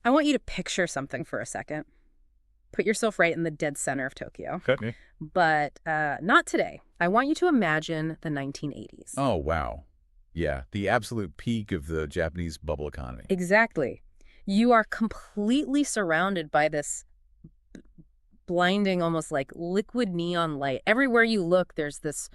I want you to picture something for a second. Put yourself right in the dead center of Tokyo. Okay. But not today. I want you to imagine the 1980s. Oh, wow. Yeah, the absolute peak of the Japanese bubble economy. Exactly. You are completely surrounded by this blinding, almost like liquid neon light. Everywhere you look, there's this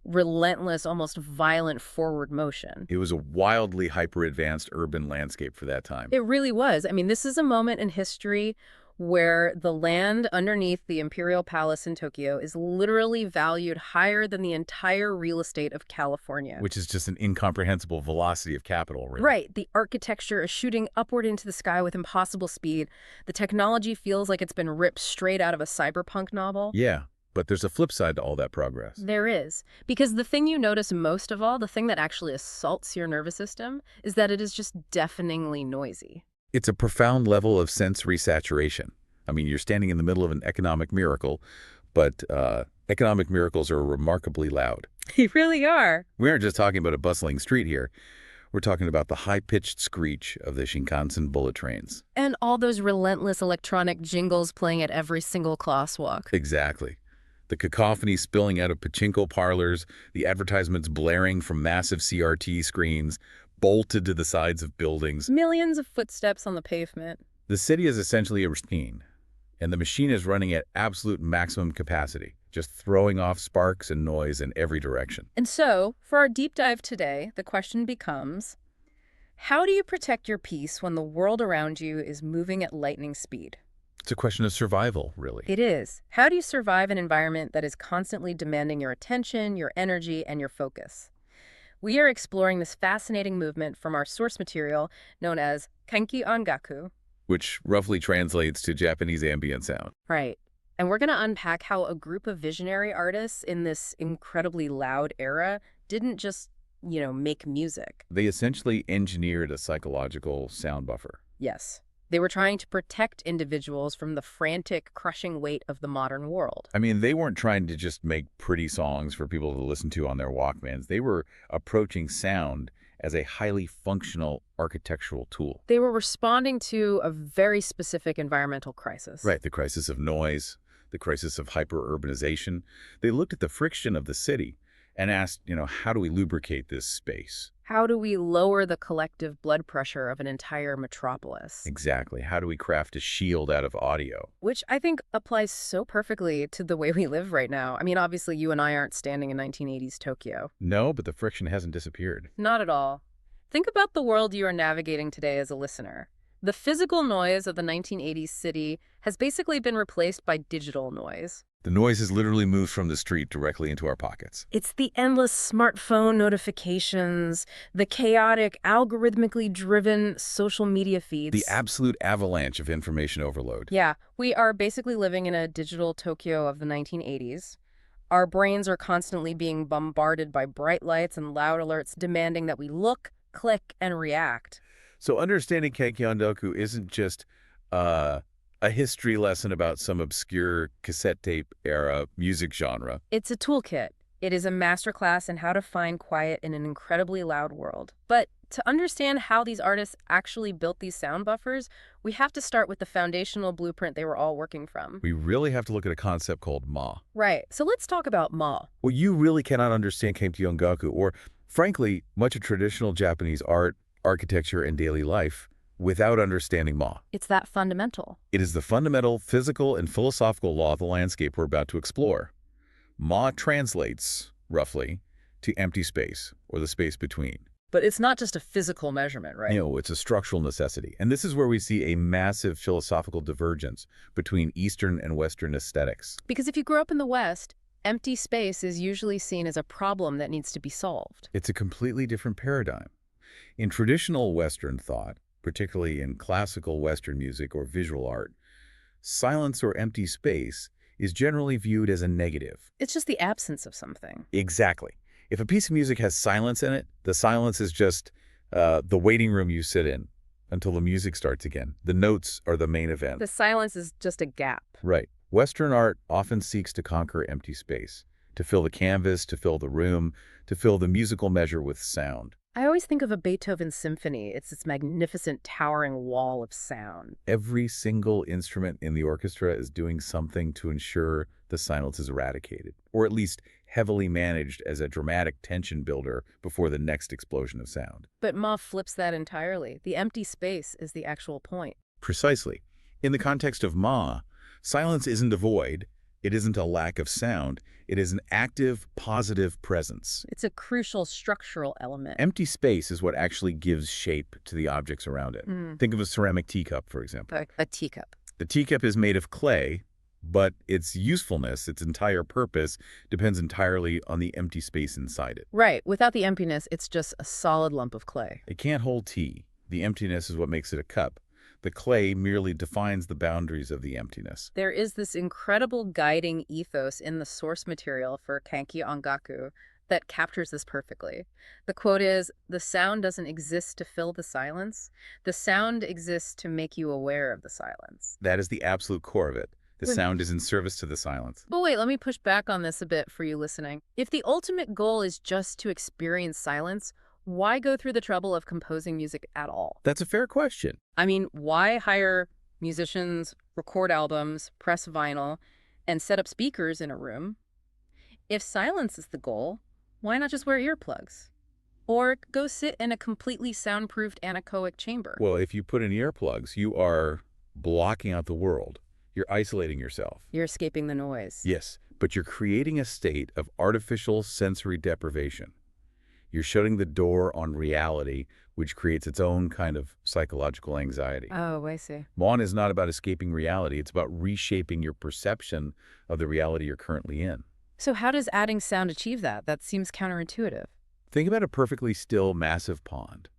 relentless, almost violent forward motion. It was a wildly hyper-advanced urban landscape for that time. It really was. I mean, this is a moment in history where the land underneath the Imperial Palace in Tokyo is literally valued higher than the entire real estate of California. Which is just an incomprehensible velocity of capital, really. Right. The architecture is shooting upward into the sky with impossible speed. The technology feels like it's been ripped straight out of a cyberpunk novel. Yeah, but there's a flip side to all that progress. There is. Because the thing you notice most of all, the thing that actually assaults your nervous system, is that it is just deafeningly noisy. It's a profound level of sensory saturation. I mean, you're standing in the middle of an economic miracle, but economic miracles are remarkably loud. They really are. We aren't just talking about a bustling street here. We're talking about the high-pitched screech of the Shinkansen bullet trains. And all those relentless electronic jingles playing at every single crosswalk. Exactly. The cacophony spilling out of pachinko parlors, the advertisements blaring from massive CRT screens, bolted to the sides of buildings. Millions of footsteps on the pavement. The city is essentially a machine, and the machine is running at absolute maximum capacity, just throwing off sparks and noise in every direction. And so, for our deep dive today, the question becomes, how do you protect your peace when the world around you is moving at lightning speed? It's a question of survival, really. It is. How do you survive an environment that is constantly demanding your attention, your energy, and your focus? We are exploring this fascinating movement from our source material known as Kankyō Ongaku. Which roughly translates to Japanese ambient sound. Right. And we're going to unpack how a group of visionary artists in this incredibly loud era didn't just, make music. They essentially engineered a psychological sound buffer. Yes. They were trying to protect individuals from the frantic, crushing weight of the modern world. I mean, they weren't trying to just make pretty songs for people to listen to on their Walkmans. They were approaching sound as a highly functional architectural tool. They were responding to a very specific environmental crisis. Right, the crisis of noise, the crisis of hyper-urbanization. They looked at the friction of the city and asked, how do we lubricate this space? How do we lower the collective blood pressure of an entire metropolis? Exactly. How do we craft a shield out of audio? Which I think applies so perfectly to the way we live right now. I mean, obviously, you and I aren't standing in 1980s Tokyo. No, but the friction hasn't disappeared. Not at all. Think about the world you are navigating today as a listener. The physical noise of the 1980s city has basically been replaced by digital noise. The noise has literally moved from the street directly into our pockets. It's the endless smartphone notifications, the chaotic, algorithmically driven social media feeds. The absolute avalanche of information overload. Yeah, we are basically living in a digital Tokyo of the 1980s. Our brains are constantly being bombarded by bright lights and loud alerts demanding that we look, click, and react. So understanding Kankyō Ongaku isn't just a history lesson about some obscure cassette tape era music genre. It's a toolkit. It is a masterclass in how to find quiet in an incredibly loud world. But to understand how these artists actually built these sound buffers, we have to start with the foundational blueprint they were all working from. We really have to look at a concept called Ma. Right. So let's talk about Ma. Well, you really cannot understand Kankyō Ongaku, or frankly, much of traditional Japanese art, architecture, and daily life without understanding Ma. It's that fundamental. It is the fundamental physical and philosophical law of the landscape we're about to explore. Ma translates, roughly, to empty space, or the space between. But it's not just a physical measurement, right? No, it's a structural necessity. And this is where we see a massive philosophical divergence between Eastern and Western aesthetics. Because if you grew up in the West, empty space is usually seen as a problem that needs to be solved. It's a completely different paradigm. In traditional Western thought, particularly in classical Western music or visual art, silence or empty space is generally viewed as a negative. It's just the absence of something. Exactly. If a piece of music has silence in it, the silence is just the waiting room you sit in until the music starts again. The notes are the main event. The silence is just a gap. Right. Western art often seeks to conquer empty space, to fill the canvas, to fill the room, to fill the musical measure with sound. I always think of a Beethoven symphony. It's this magnificent, towering wall of sound. Every single instrument in the orchestra is doing something to ensure the silence is eradicated, or at least heavily managed as a dramatic tension builder before the next explosion of sound. But Ma flips that entirely. The empty space is the actual point. Precisely. In the context of Ma, silence isn't a void, it isn't a lack of sound, it is an active, positive presence. It's a crucial structural element. Empty space is what actually gives shape to the objects around it. Think of a ceramic teacup, for example. A teacup. The teacup is made of clay, but its usefulness, its entire purpose, depends entirely on the empty space inside it. Right. Without the emptiness, it's just a solid lump of clay. It can't hold tea. The emptiness is what makes it a cup. The clay merely defines the boundaries of the emptiness. There is this incredible guiding ethos in the source material for Kankyō Ongaku that captures this perfectly. The quote is, "The sound doesn't exist to fill the silence. The sound exists to make you aware of the silence." That is the absolute core of it. The Good. sound is in service to the silence. But wait, let me push back on this a bit for you listening. If the ultimate goal is just to experience silence, why go through the trouble of composing music at all? That's a fair question. I mean, why hire musicians, record albums, press vinyl, and set up speakers in a room? If silence is the goal, why not just wear earplugs? Or go sit in a completely soundproofed anechoic chamber? Well, if you put in earplugs, you are blocking out the world. You're isolating yourself. You're escaping the noise. Yes, but you're creating a state of artificial sensory deprivation. You're shutting the door on reality, which creates its own kind of psychological anxiety. Oh, I see. Mon is not about escaping reality. It's about reshaping your perception of the reality you're currently in. So how does adding sound achieve that? That seems counterintuitive. Think about a perfectly still, massive pond.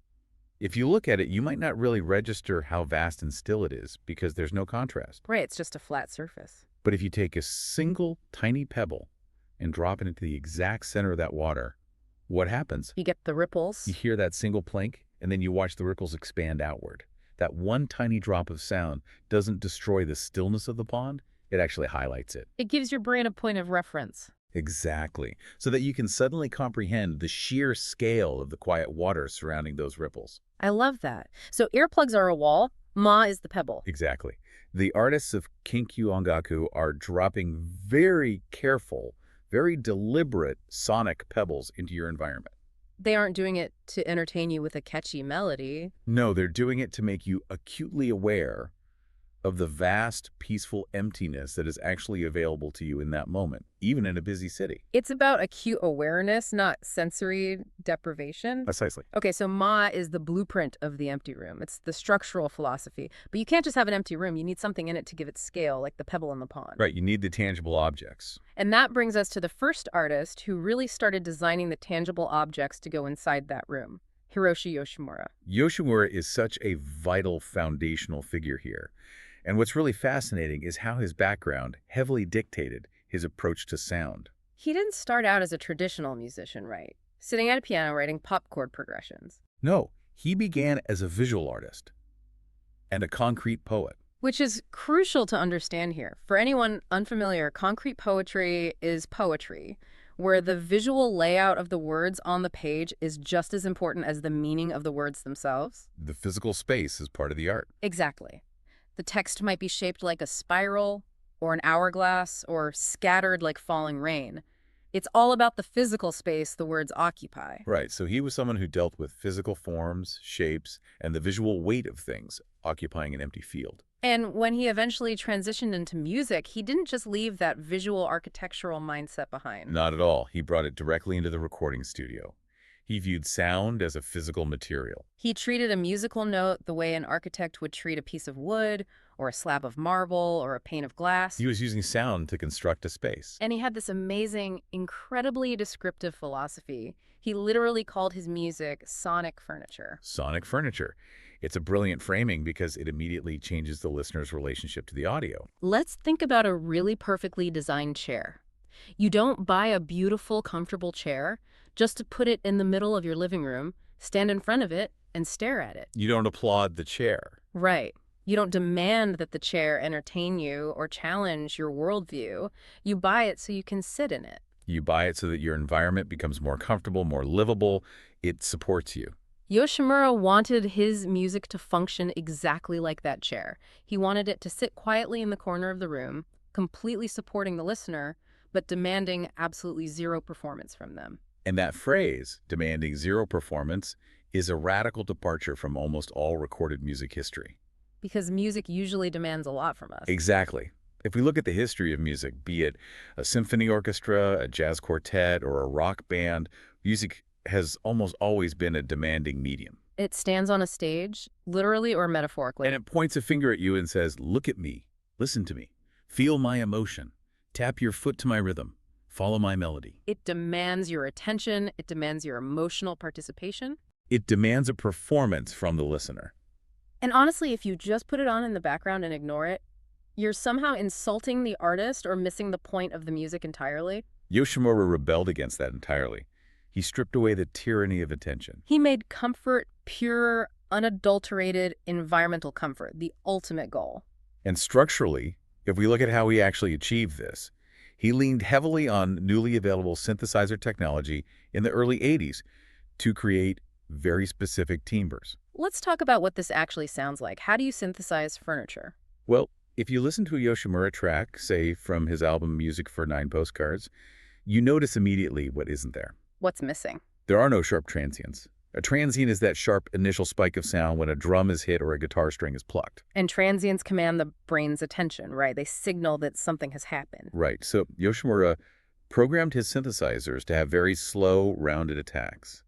If you look at it, you might not really register how vast and still it is because there's no contrast. Right, it's just a flat surface. But if you take a single tiny pebble and drop it into the exact center of that water, what happens? You get the ripples. You hear that single plink, and then you watch the ripples expand outward. That one tiny drop of sound doesn't destroy the stillness of the pond, it actually highlights it. It gives your brain a point of reference. Exactly. So that you can suddenly comprehend the sheer scale of the quiet water surrounding those ripples. I love that. So earplugs are a wall, Ma is the pebble. Exactly. The artists of Kankyō Ongaku are dropping very careful, very deliberate sonic pebbles into your environment. They aren't doing it to entertain you with a catchy melody. No, they're doing it to make you acutely aware of the vast, peaceful emptiness that is actually available to you in that moment, even in a busy city. It's about acute awareness, not sensory deprivation. Precisely. Okay, so Ma is the blueprint of the empty room. It's the structural philosophy. But you can't just have an empty room. You need something in it to give it scale, like the pebble in the pond. Right, you need the tangible objects. And that brings us to the first artist who really started designing the tangible objects to go inside that room, Hiroshi Yoshimura. Yoshimura is such a vital foundational figure here. And what's really fascinating is how his background heavily dictated his approach to sound. He didn't start out as a traditional musician, right? Sitting at a piano writing pop chord progressions. No, he began as a visual artist and a concrete poet. Which is crucial to understand here. For anyone unfamiliar, concrete poetry is poetry, where the visual layout of the words on the page is just as important as the meaning of the words themselves. The physical space is part of the art. Exactly. The text might be shaped like a spiral, or an hourglass, or scattered like falling rain. It's all about the physical space the words occupy. Right, so he was someone who dealt with physical forms, shapes, and the visual weight of things occupying an empty field. And when he eventually transitioned into music, he didn't just leave that visual architectural mindset behind. Not at all. He brought it directly into the recording studio. He viewed sound as a physical material. He treated a musical note the way an architect would treat a piece of wood, or a slab of marble, or a pane of glass. He was using sound to construct a space. And he had this amazing, incredibly descriptive philosophy. He literally called his music sonic furniture. Sonic furniture. It's a brilliant framing because it immediately changes the listener's relationship to the audio. Let's think about a really perfectly designed chair. You don't buy a beautiful, comfortable chair just to put it in the middle of your living room, stand in front of it, and stare at it. You don't applaud the chair. Right. You don't demand that the chair entertain you or challenge your worldview. You buy it so you can sit in it. You buy it so that your environment becomes more comfortable, more livable. It supports you. Yoshimura wanted his music to function exactly like that chair. He wanted it to sit quietly in the corner of the room, completely supporting the listener, but demanding absolutely zero performance from them. And that phrase, demanding zero performance, is a radical departure from almost all recorded music history. Because music usually demands a lot from us. Exactly. If we look at the history of music, be it a symphony orchestra, a jazz quartet, or a rock band, music has almost always been a demanding medium. It stands on a stage, literally or metaphorically. And it points a finger at you and says, look at me, listen to me, feel my emotion, tap your foot to my rhythm, follow my melody. It demands your attention. It demands your emotional participation. It demands a performance from the listener. And honestly, if you just put it on in the background and ignore it, you're somehow insulting the artist or missing the point of the music entirely. Yoshimura rebelled against that entirely. He stripped away the tyranny of attention. He made comfort pure, unadulterated, environmental comfort, the ultimate goal. And structurally, if we look at how he actually achieved this, he leaned heavily on newly available synthesizer technology in the early 80s to create very specific timbres. Let's talk about what this actually sounds like. How do you synthesize furniture? Well, if you listen to a Yoshimura track, say from his album Music for 9 Postcards, you notice immediately what isn't there. What's missing? There are no sharp transients. A transient is that sharp initial spike of sound when a drum is hit or a guitar string is plucked. And transients command the brain's attention, right? They signal that something has happened. Right. So Yoshimura programmed his synthesizers to have very slow, rounded attacks.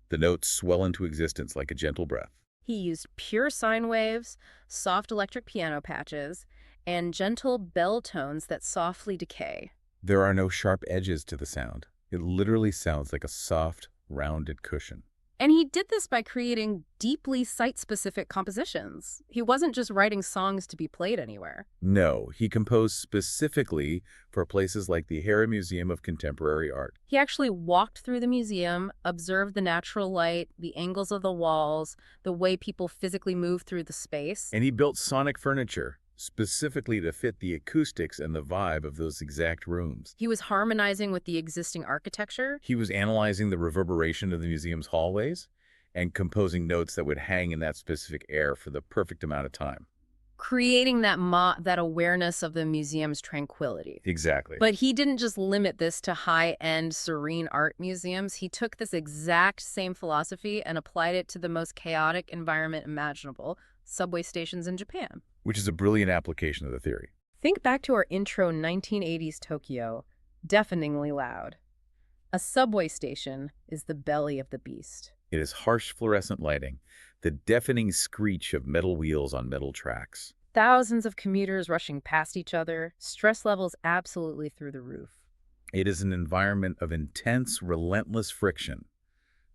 The notes swell into existence like a gentle breath. He used pure sine waves, soft electric piano patches, and gentle bell tones that softly decay. There are no sharp edges to the sound. It literally sounds like a soft, rounded cushion. And he did this by creating deeply site-specific compositions. He wasn't just writing songs to be played anywhere. No, he composed specifically for places like the Hara Museum of Contemporary Art. He actually walked through the museum, observed the natural light, the angles of the walls, the way people physically move through the space. And he built sonic furniture specifically to fit the acoustics and the vibe of those exact rooms. He was harmonizing with the existing architecture. He was analyzing the reverberation of the museum's hallways and composing notes that would hang in that specific air for the perfect amount of time. Creating that awareness of the museum's tranquility. Exactly. But he didn't just limit this to high-end, serene art museums. He took this exact same philosophy and applied it to the most chaotic environment imaginable, subway stations in Japan. Which is a brilliant application of the theory. Think back to our intro 1980s Tokyo, deafeningly loud. A subway station is the belly of the beast. It is harsh fluorescent lighting, the deafening screech of metal wheels on metal tracks. Thousands of commuters rushing past each other, stress levels absolutely through the roof. It is an environment of intense, relentless friction.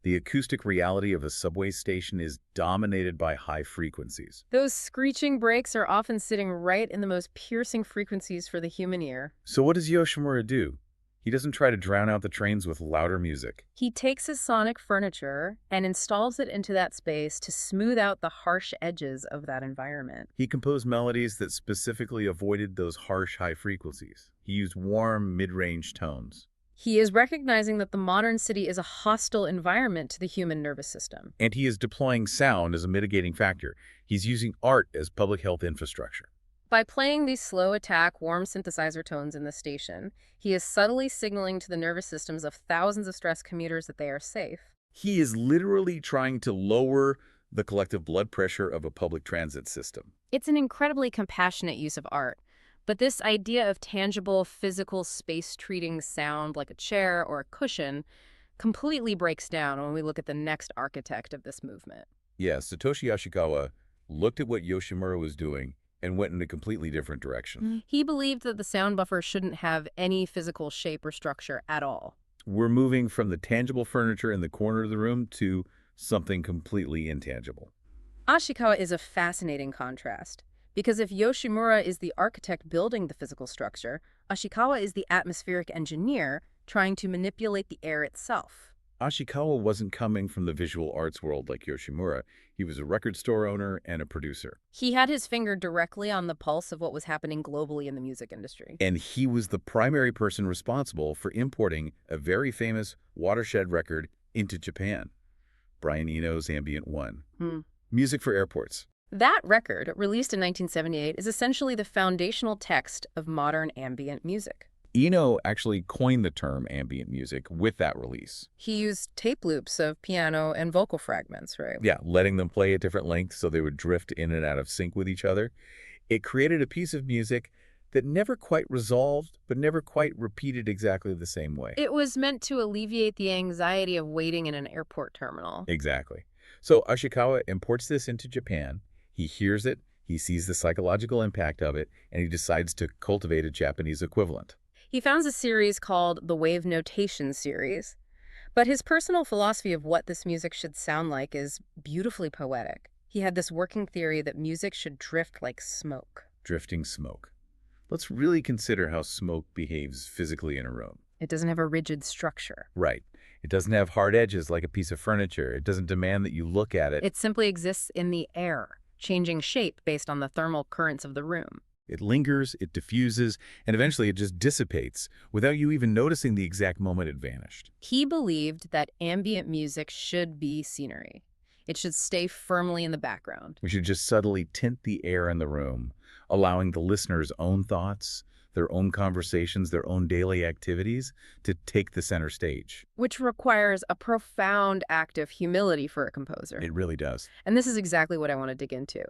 The acoustic reality of a subway station is dominated by high frequencies. Those screeching brakes are often sitting right in the most piercing frequencies for the human ear. So what does Yoshimura do? He doesn't try to drown out the trains with louder music. He takes his sonic furniture and installs it into that space to smooth out the harsh edges of that environment. He composed melodies that specifically avoided those harsh high frequencies. He used warm, mid-range tones. He is recognizing that the modern city is a hostile environment to the human nervous system. And he is deploying sound as a mitigating factor. He's using art as public health infrastructure. By playing these slow attack, warm synthesizer tones in the station, he is subtly signaling to the nervous systems of thousands of stressed commuters that they are safe. He is literally trying to lower the collective blood pressure of a public transit system. It's an incredibly compassionate use of art. But this idea of tangible, physical space treating sound like a chair or a cushion completely breaks down when we look at the next architect of this movement. Yeah, Satoshi Ashikawa looked at what Yoshimura was doing and went in a completely different direction. He believed that the sound buffer shouldn't have any physical shape or structure at all. We're moving from the tangible furniture in the corner of the room to something completely intangible. Ashikawa is a fascinating contrast. Because if Yoshimura is the architect building the physical structure, Ashikawa is the atmospheric engineer trying to manipulate the air itself. Ashikawa wasn't coming from the visual arts world like Yoshimura. He was a record store owner and a producer. He had his finger directly on the pulse of what was happening globally in the music industry. And he was the primary person responsible for importing a very famous watershed record into Japan, Brian Eno's Ambient 1. Music for Airports. That record, released in 1978, is essentially the foundational text of modern ambient music. Eno actually coined the term ambient music with that release. He used tape loops of piano and vocal fragments, right? Yeah, letting them play at different lengths so they would drift in and out of sync with each other. It created a piece of music that never quite resolved, but never quite repeated exactly the same way. It was meant to alleviate the anxiety of waiting in an airport terminal. Exactly. So Ashikawa imports this into Japan. He hears it, he sees the psychological impact of it, and he decides to cultivate a Japanese equivalent. He founds a series called the Wave Notation Series. But his personal philosophy of what this music should sound like is beautifully poetic. He had this working theory that music should drift like smoke. Drifting smoke. Let's really consider how smoke behaves physically in a room. It doesn't have a rigid structure. Right. It doesn't have hard edges like a piece of furniture. It doesn't demand that you look at it. It simply exists in the air, changing shape based on the thermal currents of the room. It lingers, it diffuses, and eventually it just dissipates without you even noticing the exact moment it vanished. He believed that ambient music should be scenery. It should stay firmly in the background. We should just subtly tint the air in the room, allowing the listener's own thoughts, their own conversations, their own daily activities to take the center stage. Which requires a profound act of humility for a composer. It really does. And this is exactly what I want to dig into.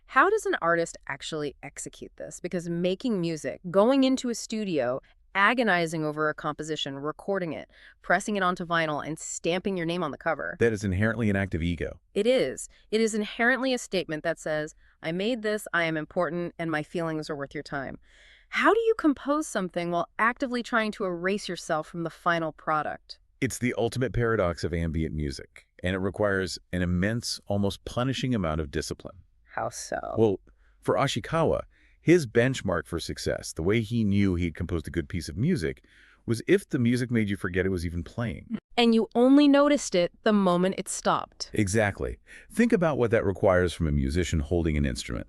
How does an artist actually execute this? Because making music, going into a studio, agonizing over a composition, recording it, pressing it onto vinyl, and stamping your name on the cover. That is inherently an act of ego. It is. It is inherently a statement that says, I made this, I am important, and my feelings are worth your time. How do you compose something while actively trying to erase yourself from the final product? It's the ultimate paradox of ambient music, and it requires an immense, almost punishing amount of discipline. How so? Well, for Ashikawa, his benchmark for success, the way he knew he'd composed a good piece of music, was if the music made you forget it was even playing. And you only noticed it the moment it stopped. Exactly. Think about what that requires from a musician holding an instrument.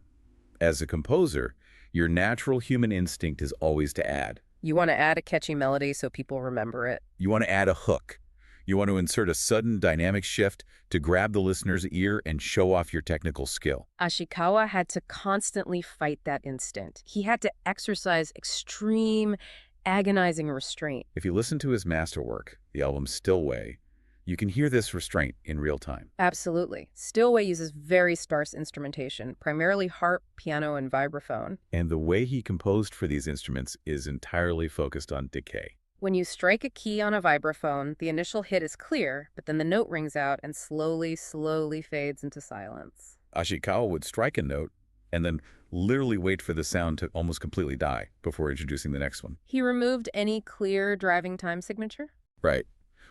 As a composer, your natural human instinct is always to add. You want to add a catchy melody so people remember it. You want to add a hook. You want to insert a sudden dynamic shift to grab the listener's ear and show off your technical skill. Ashikawa had to constantly fight that instinct. He had to exercise extreme, agonizing restraint. If you listen to his masterwork, the album Stillway, you can hear this restraint in real time. Absolutely. Stillway uses very sparse instrumentation, primarily harp, piano, and vibraphone. And the way he composed for these instruments is entirely focused on decay. When you strike a key on a vibraphone, the initial hit is clear, but then the note rings out and slowly fades into silence. Ashikawa would strike a note and then literally wait for the sound to almost completely die before introducing the next one. He removed any clear driving time signature? Right.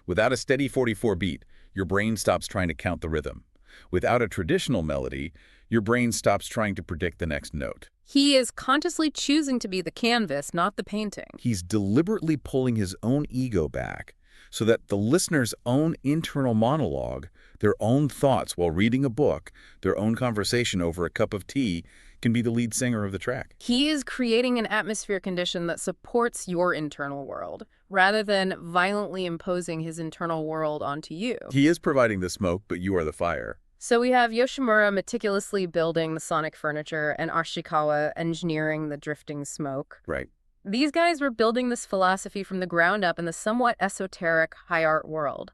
Without a steady 44 beat, your brain stops trying to count the rhythm. Without a traditional melody, your brain stops trying to predict the next note. He is consciously choosing to be the canvas, not the painting. He's deliberately pulling his own ego back so that the listener's own internal monologue, their own thoughts while reading a book, their own conversation over a cup of tea, can be the lead singer of the track. He is creating an atmosphere condition that supports your internal world, rather than violently imposing his internal world onto you. He is providing the smoke, but you are the fire. So we have Yoshimura meticulously building the sonic furniture and Ashikawa engineering the drifting smoke. Right. These guys were building this philosophy from the ground up in the somewhat esoteric high art world.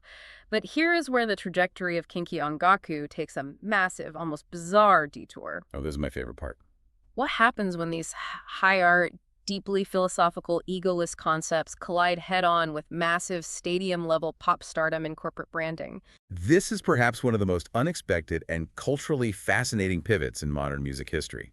But here is where the trajectory of Kankyō Ongaku takes a massive, almost bizarre detour. Oh, this is my favorite part. What happens when these high art, deeply philosophical, egoless concepts collide head-on with massive stadium-level pop stardom and corporate branding? This is perhaps one of the most unexpected and culturally fascinating pivots in modern music history.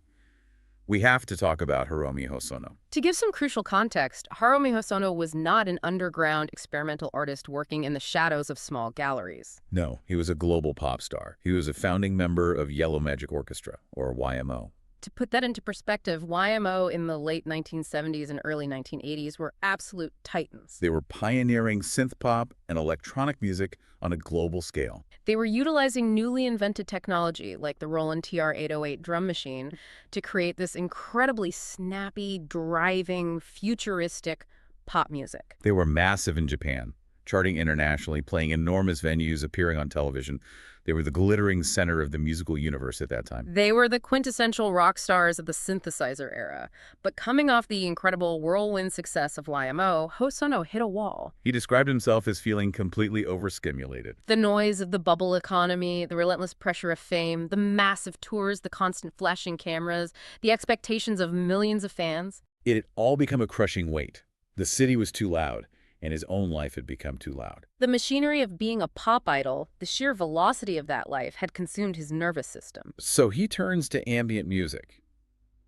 We have to talk about Hiromi Hosono. To give some crucial context, Hiromi Hosono was not an underground experimental artist working in the shadows of small galleries. No, he was a global pop star. He was a founding member of Yellow Magic Orchestra, or YMO. To put that into perspective, YMO in the late 1970s and early 1980s were absolute titans. They were pioneering synth pop and electronic music on a global scale. They were utilizing newly invented technology, like the Roland TR-808 drum machine, to create this incredibly snappy, driving, futuristic pop music. They were massive in Japan, charting internationally, playing enormous venues, appearing on television. They were the glittering center of the musical universe at that time. They were the quintessential rock stars of the synthesizer era. But coming off the incredible whirlwind success of YMO, Hosono hit a wall. He described himself as feeling completely overstimulated. The noise of the bubble economy, the relentless pressure of fame, the massive tours, the constant flashing cameras, the expectations of millions of fans. It had all become a crushing weight. The city was too loud, and his own life had become too loud. The machinery of being a pop idol, the sheer velocity of that life, had consumed his nervous system. So he turns to ambient music.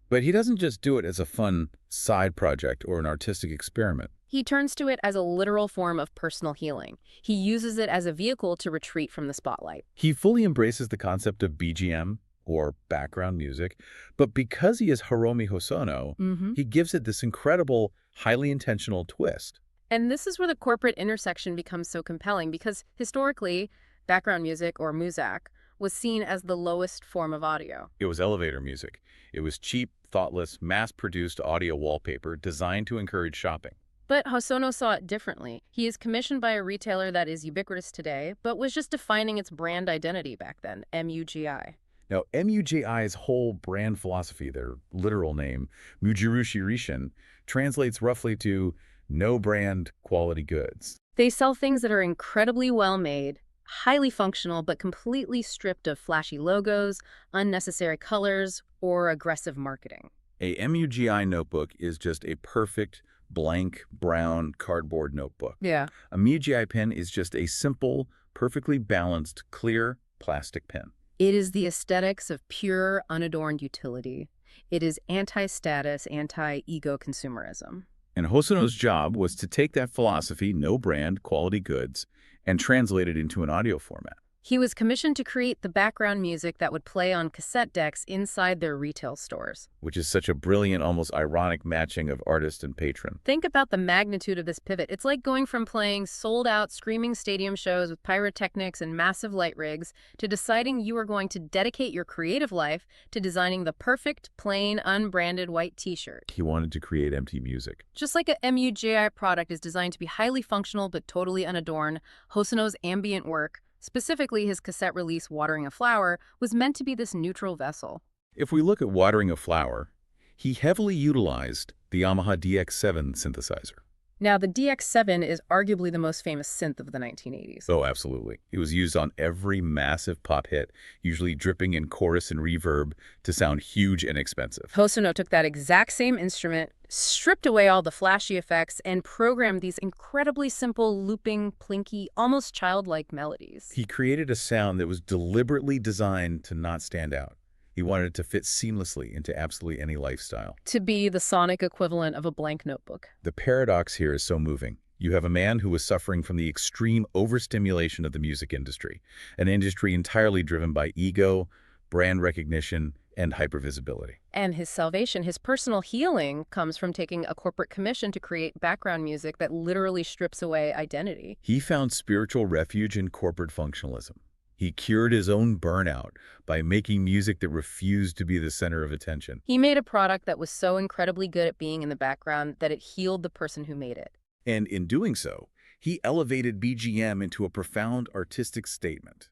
But he doesn't just do it as a fun side project or an artistic experiment. He turns to it as a literal form of personal healing. He uses it as a vehicle to retreat from the spotlight. He fully embraces the concept of BGM, or background music, but because he is Hiromi Hosono, he gives it this incredible, highly intentional twist. And this is where the corporate intersection becomes so compelling because historically, background music, or muzak, was seen as the lowest form of audio. It was elevator music. It was cheap, thoughtless, mass-produced audio wallpaper designed to encourage shopping. But Hosono saw it differently. He is commissioned by a retailer that is ubiquitous today, but was just defining its brand identity back then, MUGI. Now, MUGI's whole brand philosophy, their literal name, Mujirushi Rishin, translates roughly to no brand, quality goods. They sell things that are incredibly well made, highly functional, but completely stripped of flashy logos, unnecessary colors, or aggressive marketing. A MUGI notebook is just a perfect, blank, brown cardboard notebook. Yeah. A MUGI pen is just a simple, perfectly balanced, clear plastic pen. It is the aesthetics of pure, unadorned utility. It is anti-status, anti-ego consumerism. And Hosono's job was to take that philosophy, no brand, quality goods, and translate it into an audio format. He was commissioned to create the background music that would play on cassette decks inside their retail stores. Which is such a brilliant, almost ironic matching of artist and patron. Think about the magnitude of this pivot. It's like going from playing sold-out, screaming stadium shows with pyrotechnics and massive light rigs to deciding you are going to dedicate your creative life to designing the perfect, plain, unbranded white t-shirt. He wanted to create empty music. Just like a MUGI product is designed to be highly functional but totally unadorned, Hosono's ambient work, specifically his cassette release Watering a Flower, was meant to be this neutral vessel. If we look at Watering a Flower, he heavily utilized the Yamaha DX7 synthesizer. Now, the DX7 is arguably the most famous synth of the 1980s. Oh, absolutely. It was used on every massive pop hit, usually dripping in chorus and reverb to sound huge and expensive. Hosono took that exact same instrument, stripped away all the flashy effects, and programmed these incredibly simple, looping, plinky, almost childlike melodies. He created a sound that was deliberately designed to not stand out. He wanted it to fit seamlessly into absolutely any lifestyle. To be the sonic equivalent of a blank notebook. The paradox here is so moving. You have a man who was suffering from the extreme overstimulation of the music industry, an industry entirely driven by ego, brand recognition, and hypervisibility. And his salvation, his personal healing, comes from taking a corporate commission to create background music that literally strips away identity. He found spiritual refuge in corporate functionalism. He cured his own burnout by making music that refused to be the center of attention. He made a product that was so incredibly good at being in the background that it healed the person who made it. And in doing so, he elevated BGM into a profound artistic statement.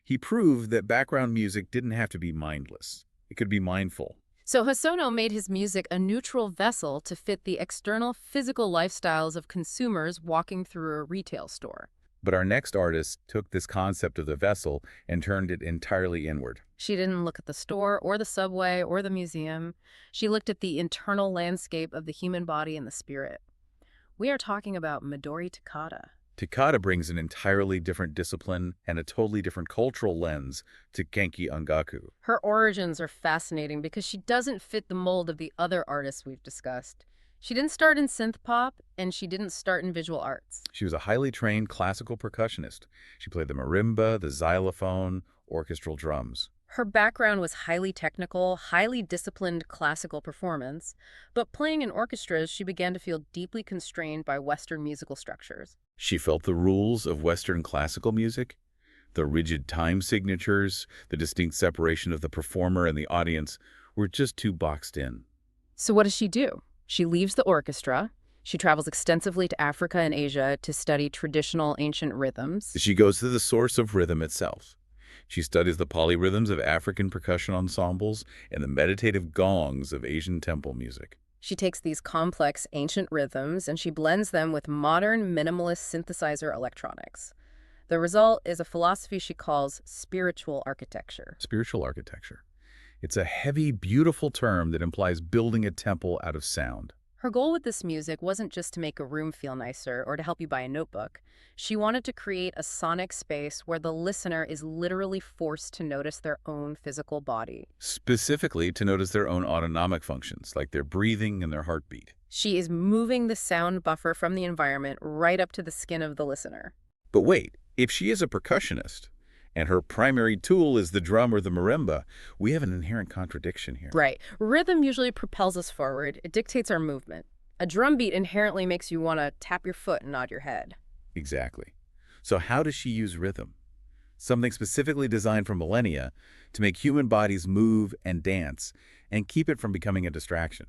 He proved that background music didn't have to be mindless. It could be mindful. So Hosono made his music a neutral vessel to fit the external physical lifestyles of consumers walking through a retail store. But our next artist took this concept of the vessel and turned it entirely inward. She didn't look at the store or the subway or the museum. She looked at the internal landscape of the human body and the spirit. We are talking about Midori Takada. Takada brings an entirely different discipline and a totally different cultural lens to Kankyō Ongaku. Her origins are fascinating because she doesn't fit the mold of the other artists we've discussed. She didn't start in synth pop, and she didn't start in visual arts. She was a highly trained classical percussionist. She played the marimba, the xylophone, orchestral drums. Her background was highly technical, highly disciplined classical performance, but playing in orchestras, she began to feel deeply constrained by Western musical structures. She felt the rules of Western classical music, the rigid time signatures, the distinct separation of the performer and the audience, were just too boxed in. So what does she do? She leaves the orchestra. She travels extensively to Africa and Asia to study traditional ancient rhythms. She goes to the source of rhythm itself. She studies the polyrhythms of African percussion ensembles and the meditative gongs of Asian temple music. She takes these complex ancient rhythms and she blends them with modern minimalist synthesizer electronics. The result is a philosophy she calls spiritual architecture. Spiritual architecture. It's a heavy, beautiful term that implies building a temple out of sound. Her goal with this music wasn't just to make a room feel nicer or to help you buy a notebook. She wanted to create a sonic space where the listener is literally forced to notice their own physical body. Specifically to notice their own autonomic functions, like their breathing and their heartbeat. She is moving the sound buffer from the environment right up to the skin of the listener. But wait, if she is a percussionist, and her primary tool is the drum or the marimba, we have an inherent contradiction here. Right. Rhythm usually propels us forward. It dictates our movement. A drum beat inherently makes you want to tap your foot and nod your head. Exactly. So how does she use rhythm? Something specifically designed for millennia to make human bodies move and dance and keep it from becoming a distraction.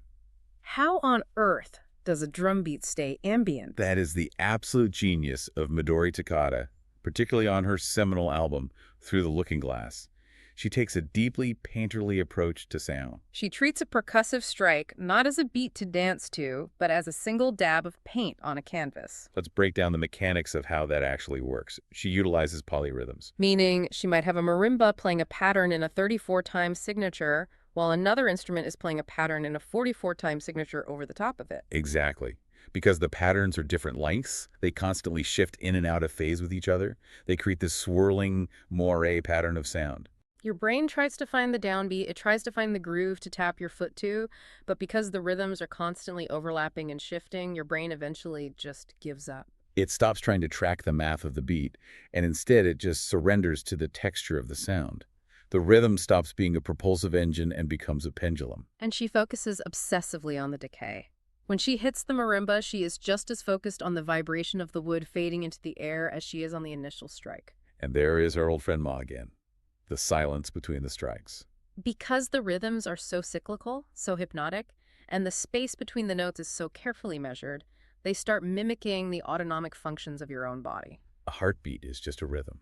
How on earth does a drum beat stay ambient? That is the absolute genius of Midori Takada, particularly on her seminal album, Through the Looking Glass. She takes a deeply painterly approach to sound. She treats a percussive strike not as a beat to dance to, but as a single dab of paint on a canvas. Let's break down the mechanics of how that actually works. She utilizes polyrhythms. Meaning, she might have a marimba playing a pattern in a 34-time signature, while another instrument is playing a pattern in a 44-time signature over the top of it. Exactly. Because the patterns are different lengths, they constantly shift in and out of phase with each other. They create this swirling moire pattern of sound. Your brain tries to find the downbeat, it tries to find the groove to tap your foot to, but because the rhythms are constantly overlapping and shifting, your brain eventually just gives up. It stops trying to track the math of the beat, and instead it just surrenders to the texture of the sound. The rhythm stops being a propulsive engine and becomes a pendulum. And she focuses obsessively on the decay. When she hits the marimba, she is just as focused on the vibration of the wood fading into the air as she is on the initial strike. And there is our old friend Ma again, the silence between the strikes. Because the rhythms are so cyclical, so hypnotic, and the space between the notes is so carefully measured, they start mimicking the autonomic functions of your own body. A heartbeat is just a rhythm.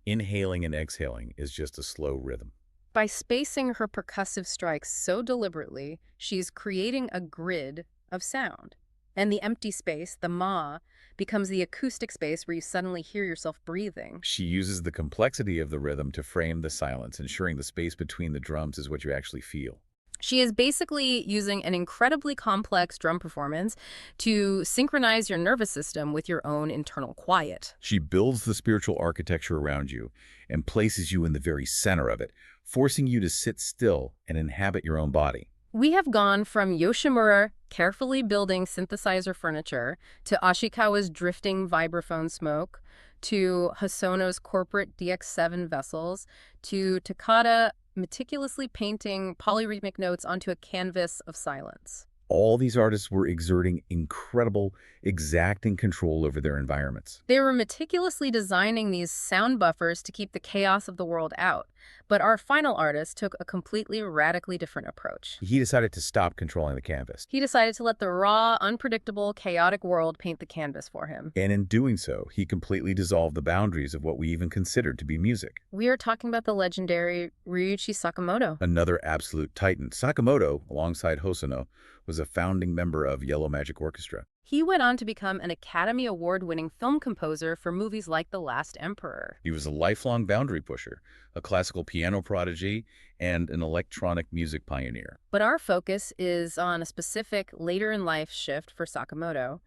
Inhaling and exhaling is just a slow rhythm. By spacing her percussive strikes so deliberately, she's creating a grid of sound. And the empty space, the ma, becomes the acoustic space where you suddenly hear yourself breathing. She uses the complexity of the rhythm to frame the silence, ensuring the space between the drums is what you actually feel. She is basically using an incredibly complex drum performance to synchronize your nervous system with your own internal quiet. She builds the spiritual architecture around you and places you in the very center of it, forcing you to sit still and inhabit your own body. We have gone from Yoshimura carefully building synthesizer furniture to Ashikawa's drifting vibraphone smoke, to Hosono's corporate DX7 vessels, to Takada meticulously painting polyrhythmic notes onto a canvas of silence. All these artists were exerting incredible, exacting control over their environments. They were meticulously designing these sound buffers to keep the chaos of the world out. But our final artist took a completely radically different approach. He decided to stop controlling the canvas. He decided to let the raw, unpredictable, chaotic world paint the canvas for him. And in doing so, he completely dissolved the boundaries of what we even considered to be music. We are talking about the legendary Ryuichi Sakamoto. Another absolute titan. Sakamoto, alongside Hosono, was a founding member of Yellow Magic Orchestra. He went on to become an Academy Award-winning film composer for movies like The Last Emperor. He was a lifelong boundary pusher, a classical piano prodigy, and an electronic music pioneer. But our focus is on a specific later-in-life shift for Sakamoto.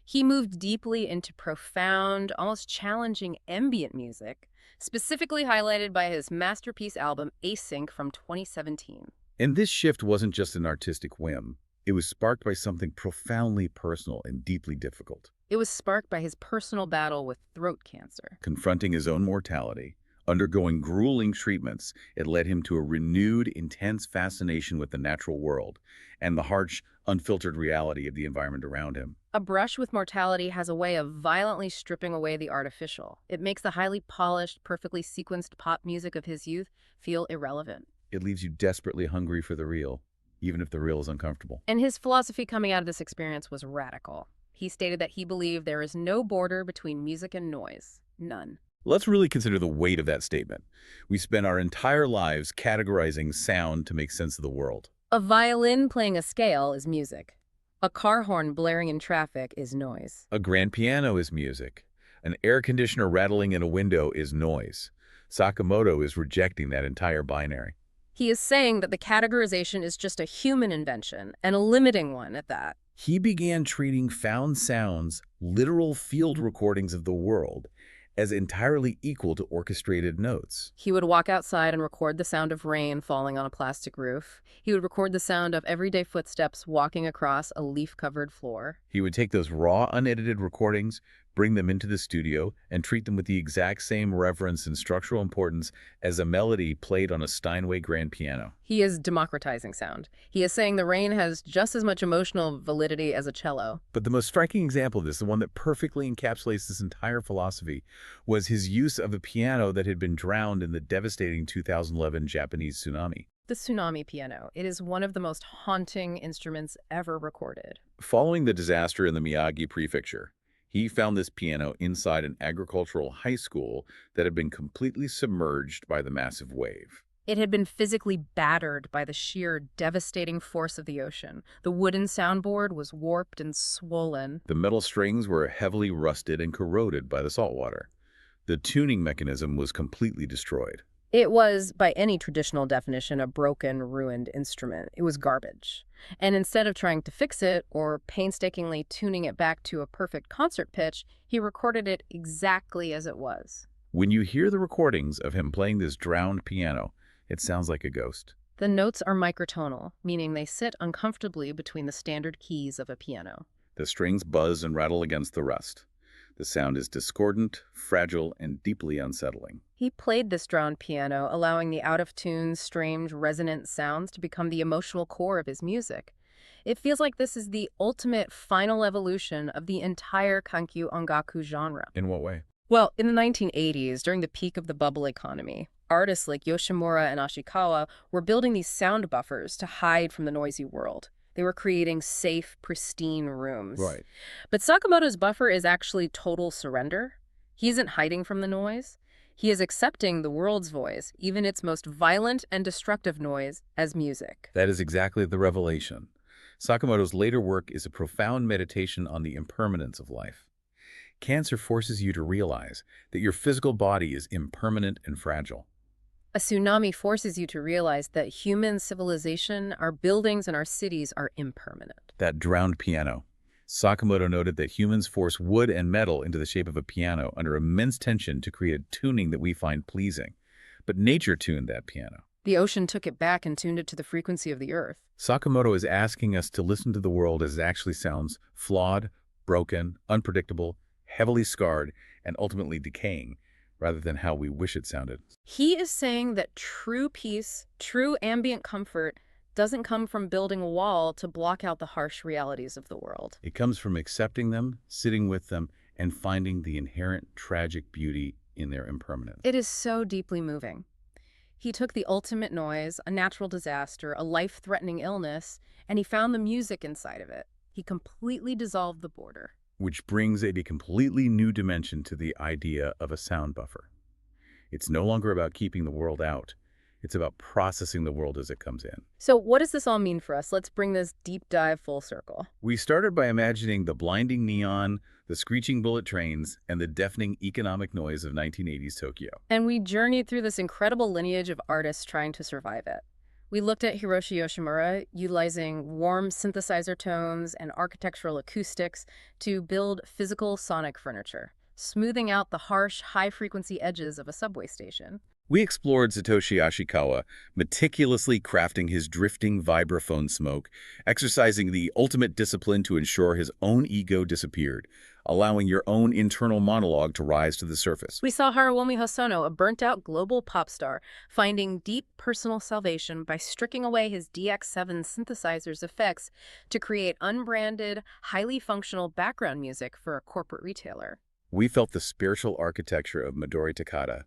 He moved deeply into profound, almost challenging ambient music, specifically highlighted by his masterpiece album Async from 2017. And this shift wasn't just an artistic whim. It was sparked by something profoundly personal and deeply difficult. It was sparked by his personal battle with throat cancer. Confronting his own mortality, Undergoing grueling treatments, it led him to a renewed, intense fascination with the natural world and the harsh, unfiltered reality of the environment around him. A brush with mortality has a way of violently stripping away the artificial. It makes the highly polished, perfectly sequenced pop music of his youth feel irrelevant. It leaves you desperately hungry for the real, even if the real is uncomfortable. And his philosophy coming out of this experience was radical. He stated that he believed there is no border between music and noise. None. Let's really consider the weight of that statement. We spend our entire lives categorizing sound to make sense of the world. A violin playing a scale is music. A car horn blaring in traffic is noise. A grand piano is music. An air conditioner rattling in a window is noise. Sakamoto is rejecting that entire binary. He is saying that the categorization is just a human invention, and a limiting one at that. He began treating found sounds, literal field recordings of the world, as entirely equal to orchestrated notes. He would walk outside and record the sound of rain falling on a plastic roof. He would record the sound of everyday footsteps walking across a leaf-covered floor. He would take those raw, unedited recordings, bring them into the studio, and treat them with the exact same reverence and structural importance as a melody played on a Steinway grand piano. He is democratizing sound. He is saying the rain has just as much emotional validity as a cello. But the most striking example of this, the one that perfectly encapsulates this entire philosophy, was his use of a piano that had been drowned in the devastating 2011 Japanese tsunami. The tsunami piano. It is one of the most haunting instruments ever recorded. Following the disaster in the Miyagi Prefecture, he found this piano inside an agricultural high school that had been completely submerged by the massive wave. It had been physically battered by the sheer devastating force of the ocean. The wooden soundboard was warped and swollen. The metal strings were heavily rusted and corroded by the salt water. The tuning mechanism was completely destroyed. It was, by any traditional definition, a broken, ruined instrument. It was garbage. And instead of trying to fix it or painstakingly tuning it back to a perfect concert pitch, he recorded it exactly as it was. When you hear the recordings of him playing this drowned piano, it sounds like a ghost. The notes are microtonal, meaning they sit uncomfortably between the standard keys of a piano. The strings buzz and rattle against the rust. The sound is discordant, fragile, and deeply unsettling. He played this drowned piano, allowing the out-of-tune, strange, resonant sounds to become the emotional core of his music. It feels like this is the ultimate final evolution of the entire Kankyō Ongaku genre. In what way? Well, in the 1980s, during the peak of the bubble economy, artists like Yoshimura and Ashikawa were building these sound buffers to hide from the noisy world. They were creating safe, pristine rooms. Right. But Sakamoto's buffer is actually total surrender. He isn't hiding from the noise. He is accepting the world's voice, even its most violent and destructive noise, as music. That is exactly the revelation. Sakamoto's later work is a profound meditation on the impermanence of life. Cancer forces you to realize that your physical body is impermanent and fragile. A tsunami forces you to realize that human civilization, our buildings, and our cities are impermanent. That drowned piano. Sakamoto noted that humans force wood and metal into the shape of a piano under immense tension to create a tuning that we find pleasing. But nature tuned that piano. The ocean took it back and tuned it to the frequency of the earth. Sakamoto is asking us to listen to the world as it actually sounds: flawed, broken, unpredictable, heavily scarred, and ultimately decaying, rather than how we wish it sounded. He is saying that true peace, true ambient comfort, doesn't come from building a wall to block out the harsh realities of the world. It comes from accepting them, sitting with them, and finding the inherent tragic beauty in their impermanence. It is so deeply moving. He took the ultimate noise, a natural disaster, a life-threatening illness, and he found the music inside of it. He completely dissolved the border. Which brings a completely new dimension to the idea of a sound buffer. It's no longer about keeping the world out. It's about processing the world as it comes in. So what does this all mean for us? Let's bring this deep dive full circle. We started by imagining the blinding neon, the screeching bullet trains, and the deafening economic noise of 1980s Tokyo. And we journeyed through this incredible lineage of artists trying to survive it. We looked at Hiroshi Yoshimura utilizing warm synthesizer tones and architectural acoustics to build physical sonic furniture, smoothing out the harsh, high-frequency edges of a subway station. We explored Satoshi Ashikawa, meticulously crafting his drifting vibraphone smoke, exercising the ultimate discipline to ensure his own ego disappeared, allowing your own internal monologue to rise to the surface. We saw Haruomi Hosono, a burnt-out global pop star, finding deep personal salvation by stripping away his DX7 synthesizer's effects to create unbranded, highly functional background music for a corporate retailer. We felt the spiritual architecture of Midori Takada,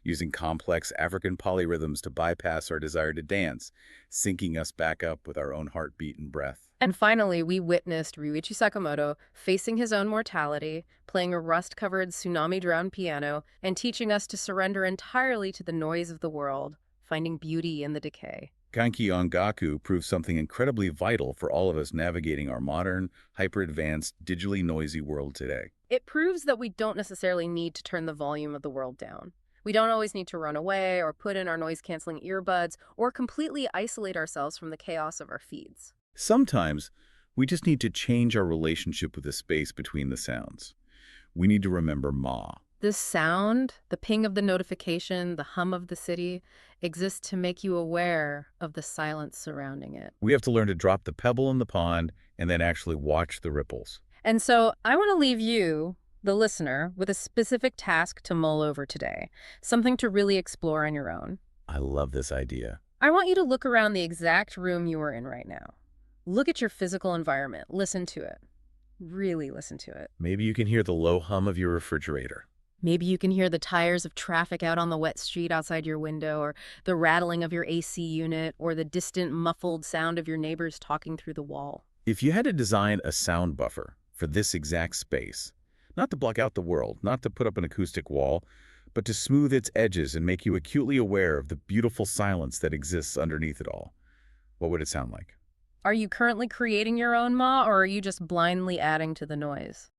using complex African polyrhythms to bypass our desire to dance, syncing us back up with our own heartbeat and breath. And finally, we witnessed Ryuichi Sakamoto facing his own mortality, playing a rust-covered tsunami-drowned piano, and teaching us to surrender entirely to the noise of the world, finding beauty in the decay. Kankyō Ongaku proved something incredibly vital for all of us navigating our modern, hyper-advanced, digitally noisy world today. It proves that we don't necessarily need to turn the volume of the world down. We don't always need to run away or put in our noise-canceling earbuds or completely isolate ourselves from the chaos of our feeds. Sometimes, we just need to change our relationship with the space between the sounds. We need to remember Ma. This sound, the ping of the notification, the hum of the city, exists to make you aware of the silence surrounding it. We have to learn to drop the pebble in the pond and then actually watch the ripples. And so I want to leave you, the listener, with a specific task to mull over today, something to really explore on your own. I love this idea. I want you to look around the exact room you are in right now. Look at your physical environment. Listen to it. Really listen to it. Maybe you can hear the low hum of your refrigerator. Maybe you can hear the tires of traffic out on the wet street outside your window, or the rattling of your AC unit, or the distant muffled sound of your neighbors talking through the wall. If you had to design a sound buffer for this exact space, not to block out the world, not to put up an acoustic wall, but to smooth its edges and make you acutely aware of the beautiful silence that exists underneath it all, what would it sound like? Are you currently creating your own Ma, or are you just blindly adding to the noise?